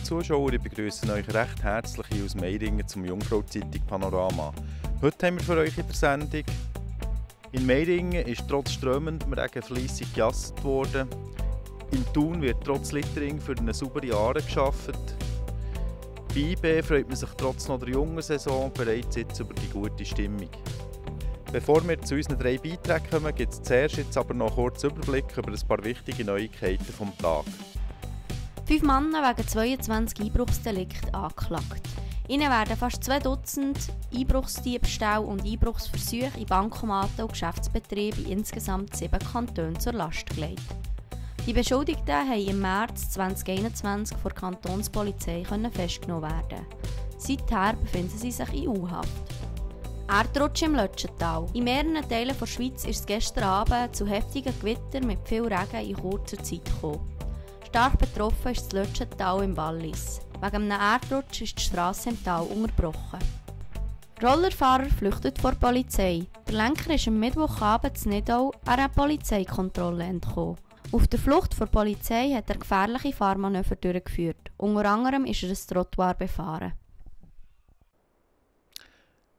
Zuschauer, ich begrüße euch recht herzlich hier aus Meiringen zum Jungfrau-Zeitung Panorama. Heute haben wir für euch in der Sendung: in Meiringen ist trotz strömendem Regen fleissig gejasst worden. In Thun wird trotz Littering für eine saubere Aare geschaffen. Bei IB freut man sich trotz noch der jungen Saison bereits jetzt über die gute Stimmung. Bevor wir zu unseren 3 Beiträgen kommen, gibt es zuerst jetzt aber noch kurz Überblick über ein paar wichtige Neuigkeiten vom Tag. 5 Männer wegen 22 Einbruchsdelikten angeklagt. Ihnen werden fast 2 Dutzend Einbruchsdiebstähle und Einbruchsversuche in Bankomaten und Geschäftsbetriebe in insgesamt 7 Kantonen zur Last gelegt. Die Beschuldigten haben im März 2021 vor der Kantonspolizei festgenommen werden. Seither befinden sie sich in U-Haft. Erdrutsch im Lötschental. In mehreren Teilen der Schweiz ist es gestern Abend zu heftigen Gewittern mit viel Regen in kurzer Zeit gekommen. Stark betroffen ist das Lötschental im Wallis. Wegen einem Erdrutsch ist die Strasse im Tal unterbrochen. Rollerfahrer flüchtet vor der Polizei. Der Lenker ist am Mittwochabend in Nidau einer Polizeikontrolle entkommen. Auf der Flucht vor der Polizei hat er gefährliche Fahrmanöver durchgeführt. Unter anderem ist er ein Trottoir befahren.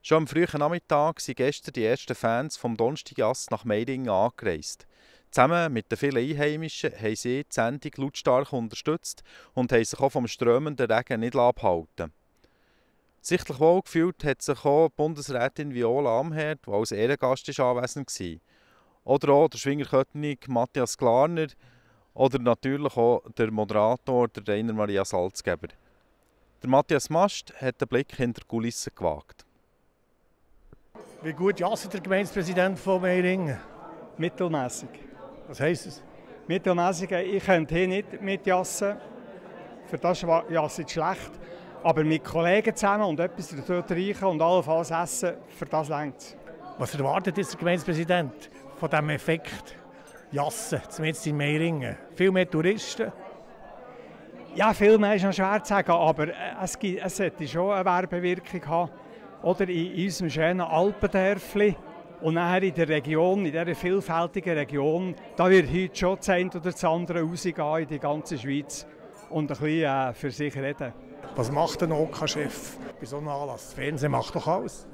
Schon am frühen Nachmittag sind gestern die ersten Fans vom Donnerstagjass nach Meiringen angereist. Zusammen mit den vielen Einheimischen haben sie die Sendung lautstark unterstützt und haben sich auch vom strömenden Regen nicht abhalten. Sichtlich wohlgefühlt hat sich auch Bundesrätin Viola Amherd, die als Ehrengast anwesend war. Oder auch der Schwingerkönig Matthias Glarner oder natürlich auch der Moderator der Rainer Maria Salzgeber. Der Matthias Mast hat den Blick hinter die Kulissen gewagt. Wie gut jasset der Gemeindepräsident von Meiringen? Mittelmäßig. Was heisst es? Mittelmäßig, ich könnte hier nicht mitjassen. Für das jasse ich schlecht. Aber mit Kollegen zusammen und etwas dort reichen und allenfalls essen, für das reicht es. Was erwartet jetzt der Gemeindepräsident von diesem Effekt Jassen, zumindest in Meiringen? Viel mehr Touristen? Ja, viel mehr ist noch schwer zu sagen, aber es sollte schon eine Werbewirkung haben. Oder in unserem schönen Alpendörfli und nachher in der Region, in dieser vielfältigen Region, da wird heute schon das eine oder das andere rausgehen in die ganze Schweiz und ein bisschen für sich reden. Was macht ein OK-Chef bei so einem Anlass? Das Fernsehen macht doch alles.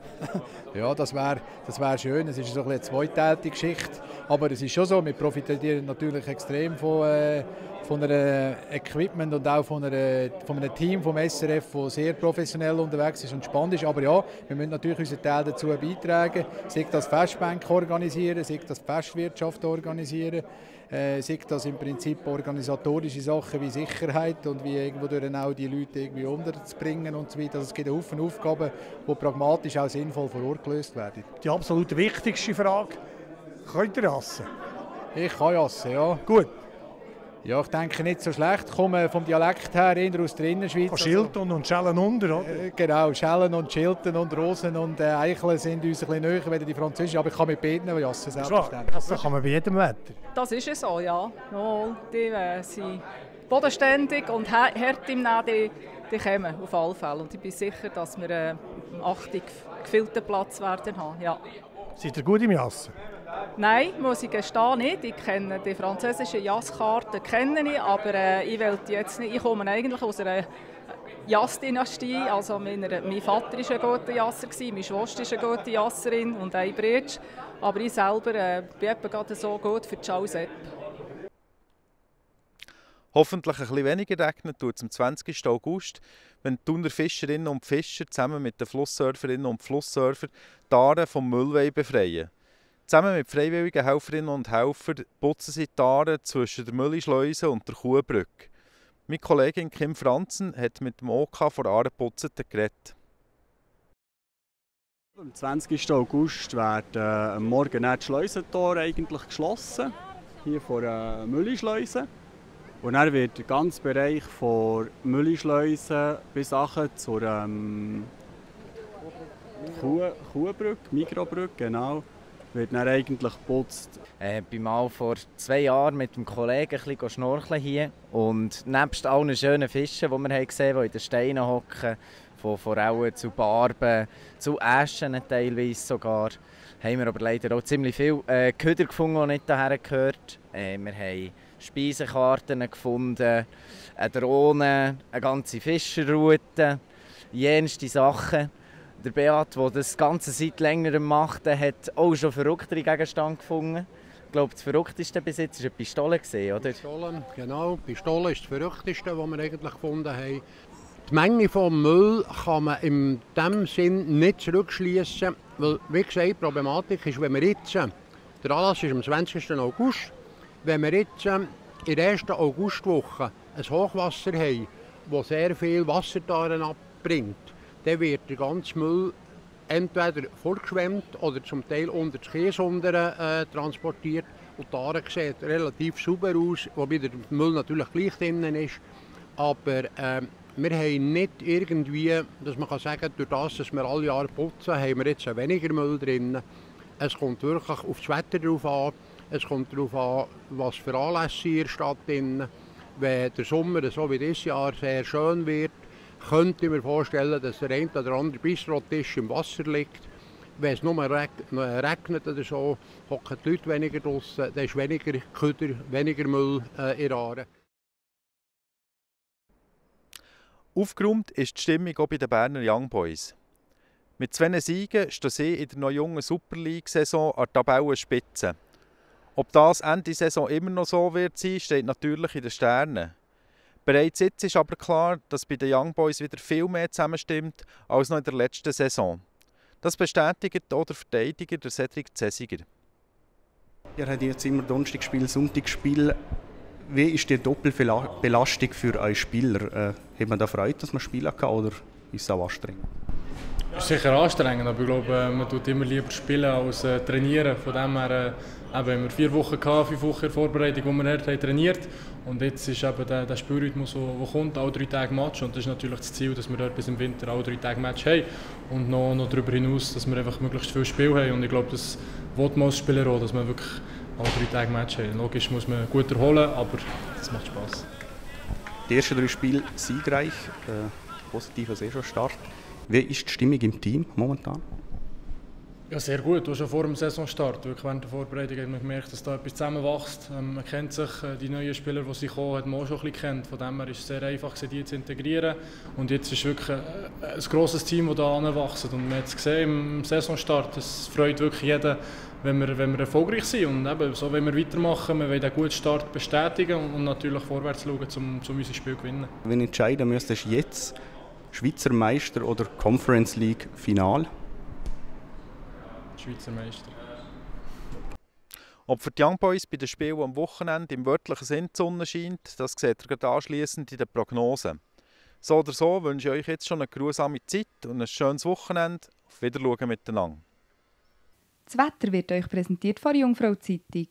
Ja, das wär schön. Es ist so eine zweiteilige Geschichte. Aber es ist schon so, wir profitieren natürlich extrem von einem Equipment und auch von einem Team vom SRF, das sehr professionell unterwegs ist und spannend ist. Aber ja, wir müssen natürlich unseren Teil dazu beitragen. Sei das Festbänke organisieren, sei das Festwirtschaft organisieren, sei das im Prinzip organisatorische Sachen wie Sicherheit und wie irgendwo dann auch die Leute irgendwie unterzubringen und so weiter. Also es gibt einen Haufen Aufgaben, die pragmatisch auch sinnvoll vor Ort gelöst werden. Die absolut wichtigste Frage: Könnt ihr jassen? Ich kann jassen, ja. Gut. Ja, ich denke nicht so schlecht. Ich komme vom Dialekt her eher aus der Innerschweiz. Von Schilten und Schellen unter, oder? Genau, Schellen und Schilten und Rosen und Eicheln sind uns ein bisschen näher als die Französischen. Aber ich kann mit beiden jassen, selbstverständlich. Das kann man bei jedem Wetter. Das ist es so, ja. Die sind bodenständig und hart im Nehmen, die kommen auf alle Fälle. Und ich bin sicher, dass wir am 8. gefüllten Platz werden haben. Ja. Seid ihr gut im Jassen? Nein, muss ich gestehen, nicht. Ich kenne die französischen Jasskarten, aber ich will jetzt nicht. Ich komme eigentlich aus einer Jassdynastie. Also mein Vater war ein guter Jasser, meine Schwester ist eine gute Jasserin und ein Bretsch. Aber ich selber bin etwa gerade so gut für die Schausepp. Hoffentlich ein bisschen weniger regnet tut es am 20. August, wenn die Thuner Fischerinnen und Fischer zusammen mit den Flusssurferinnen und Flusssurfern die Aare vom Müll befreien. Zusammen mit freiwilligen Helferinnen und Helfern putzen sie die Aare zwischen der Müllischleuse und der Kuhbrücke. Meine Kollegin Kim Franzen hat mit dem OK von Aareputzenden geredet. Am 20. August werden am Morgen die Schleusentore eigentlich geschlossen, hier vor der Müllischleuse. Und dann wird der ganze Bereich von Müllischleuse bis zur Kuhbrücke, Mikrobrücke, genau, wird dann eigentlich geputzt. Ich bin mal vor 2 Jahren mit einem Kollegen ein bisschen schnorcheln hier. Und nebst allen schönen Fischen, die wir gesehen haben, die in den Steinen hocken, von Forellen zu Barben, zu Äschen teilweise sogar, haben wir aber leider auch ziemlich viele Köder gefunden, die nicht daher gehört. Wir haben Speisekarten gefunden, eine Drohne, eine ganze Fischerroute, jenste Sachen. Der Beat, der das Ganze seit längerem macht, hat auch schon verrücktere Gegenstände gefunden. Ich glaube, das Verrückteste bis jetzt war eine Pistole, oder? Pistole, genau. Die Pistole ist das Verrückteste, was wir eigentlich gefunden haben. Die Menge von Müll kann man in diesem Sinn nicht zurückschließen, weil, wie gesagt, die Problematik ist, wenn wir jetzt, der Anlass ist am 20. August, wenn wir jetzt in der ersten Augustwoche ein Hochwasser haben, das sehr viel Wassertaren abbringt, dann wird der ganze Müll entweder vorgeschwemmt oder zum Teil unter das Kies transportiert. Und die Aare sieht relativ sauber aus, wobei der Müll natürlich gleich drinnen ist. Aber wir haben nicht irgendwie, dass man sagen kann, durch das, dass wir alle Jahre putzen, haben wir jetzt weniger Müll drin. Es kommt wirklich auf das Wetter drauf an. Es kommt darauf an, was für Anlässe in der Stadt sind. Wenn der Sommer, so wie dieses Jahr, sehr schön wird, könnte ich mir vorstellen, dass der eine oder andere Bistrotisch im Wasser liegt. Wenn es nur regnet oder so, hocken die Leute weniger draussen, dann ist weniger Köder, weniger Müll in der Aare. Aufgeräumt ist die Stimmung auch bei den Berner Young Boys. Mit 2 Siegen stehen sie in der noch jungen Super League-Saison an der Tabellenspitze. Ob das Ende Saison immer noch so wird sein, steht natürlich in den Sternen. Bereits jetzt ist aber klar, dass bei den Young Boys wieder viel mehr zusammenstimmt als noch in der letzten Saison. Das bestätigt auch der Verteidiger, der Cedric Zesiger. Ihr habt jetzt immer Donnerstagspiel, Sonntagsspiel. Wie ist die Doppelbelastung für eure Spieler? Hat man da Freude, dass man spielen kann, oder ist es auch anstrengend? Es ist sicher anstrengend, aber ich glaube, man tut immer lieber spielen als trainieren. Von dem her haben wir 4 Wochen gehabt, 5 Wochen Vorbereitung, wo wir hart trainiert haben. Und jetzt ist eben der Spielrhythmus, der kommt, alle 3 Tage Match. Und das ist natürlich das Ziel, dass wir dort bis im Winter alle 3 Tage Match haben. Und noch darüber hinaus, dass wir einfach möglichst viel Spiel haben. Und ich glaube, das will man als Spieler auch, dass man wirklich alle 3 Tage Match haben. Logisch muss man gut erholen, aber das macht Spass. Die ersten 3 Spiele siegreich, positiver Saisonstart. Wie ist die Stimmung im Team momentan? Ja, sehr gut. Schon vor dem Saisonstart, wirklich während der Vorbereitung, hat man gemerkt, dass da etwas zusammenwächst. Man kennt sich, die neuen Spieler, die sie kommen, hat man auch schon ein bisschen kennt. Von dem her ist es sehr einfach, die zu integrieren. Und jetzt ist wirklich ein grosses Team, das da anwächst. Und man hat es gesehen im Saisonstart. Es freut wirklich jeden, wenn wir erfolgreich sind. Und eben, so wollen wir weitermachen. Wir wollen den guten Start bestätigen und natürlich vorwärts schauen, um unser Spiel zu gewinnen. Wenn du entscheiden müsstest, jetzt Schweizer Meister oder Conference League Final? Schweizer Meister. Ob für die Young Boys bei den Spielen am Wochenende im wörtlichen Sinn die Sonne scheint, das seht ihr gerade anschliessend in den Prognosen. So oder so wünsche ich euch jetzt schon eine geruhsame Zeit und ein schönes Wochenende. Auf Wiedersehen miteinander. Das Wetter wird euch präsentiert von der Jungfrau Zeitung.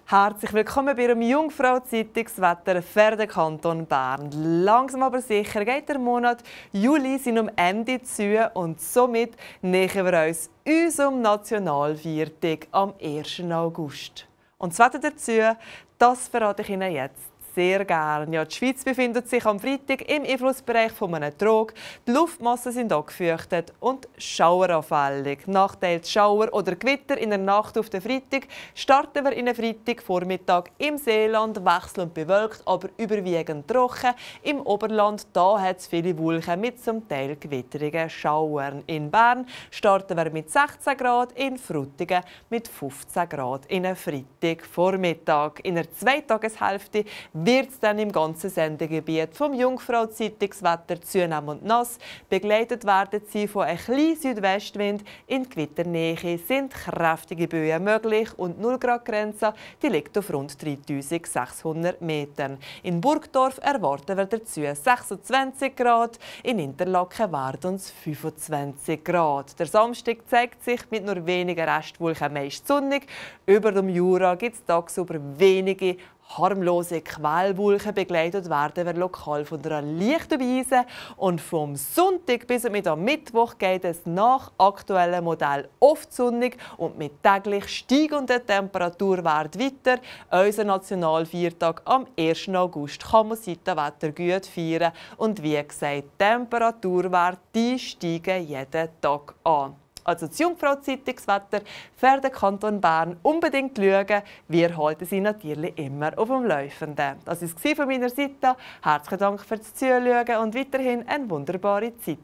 Herzlich willkommen bei der Jungfrau Zeitungswetter für den Kanton Bern. Langsam aber sicher geht der Monat Juli seinem Ende zu und somit nähern wir uns unserem Nationalviertag am 1. August. Und das Wetter dazu, das verrate ich Ihnen jetzt sehr gerne. Ja, die Schweiz befindet sich am Freitag im Einflussbereich von einem Trog. Die Luftmassen sind angefeuchtet und schaueranfällig. Nachteils Schauer oder Gewitter in der Nacht auf den Freitag starten wir in den Freitagvormittag im Seeland, wechselnd bewölkt, aber überwiegend trocken. Im Oberland da hat es viele Wolken mit zum Teil gewitterigen Schauern. In Bern starten wir mit 16 Grad, in Frutigen mit 15 Grad in den Freitagvormittag. In der Zweitageshälfte wird es dann im ganzen Sendegebiet vom Jungfrau Zeitungswetter zunehmen und nass. Begleitet werden sie von einem kleinen Südwestwind. In Gewitternähe sind kräftige Böen möglich und die 0-Grad-Grenze liegt auf rund 3600 Metern. In Burgdorf erwarten wir dazu 26 Grad, in Interlaken werden es 25 Grad. Der Samstag zeigt sich mit nur wenigen Restwolken meist sonnig. Über dem Jura gibt es tagsüber wenige harmlose Quellwolken, begleitet werden wir lokal von einer leichten Brise. Und vom Sonntag bis mit am Mittwoch geht es nach aktuellem Modell oft sonnig und mit täglich steigenden Temperaturwerten weiter. Unser Nationalviertag am 1. August kann man seit dem Wetter gut feiern. Und wie gesagt, Temperaturwerte steigen jeden Tag an. Also die Jungfrau-Zeitungswetter für den Kanton Bern unbedingt schauen. Wir halten Sie natürlich immer auf dem Laufenden. Das war es von meiner Seite. Herzlichen Dank fürs Zuschauen und weiterhin eine wunderbare Zeit.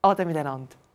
Ade miteinander.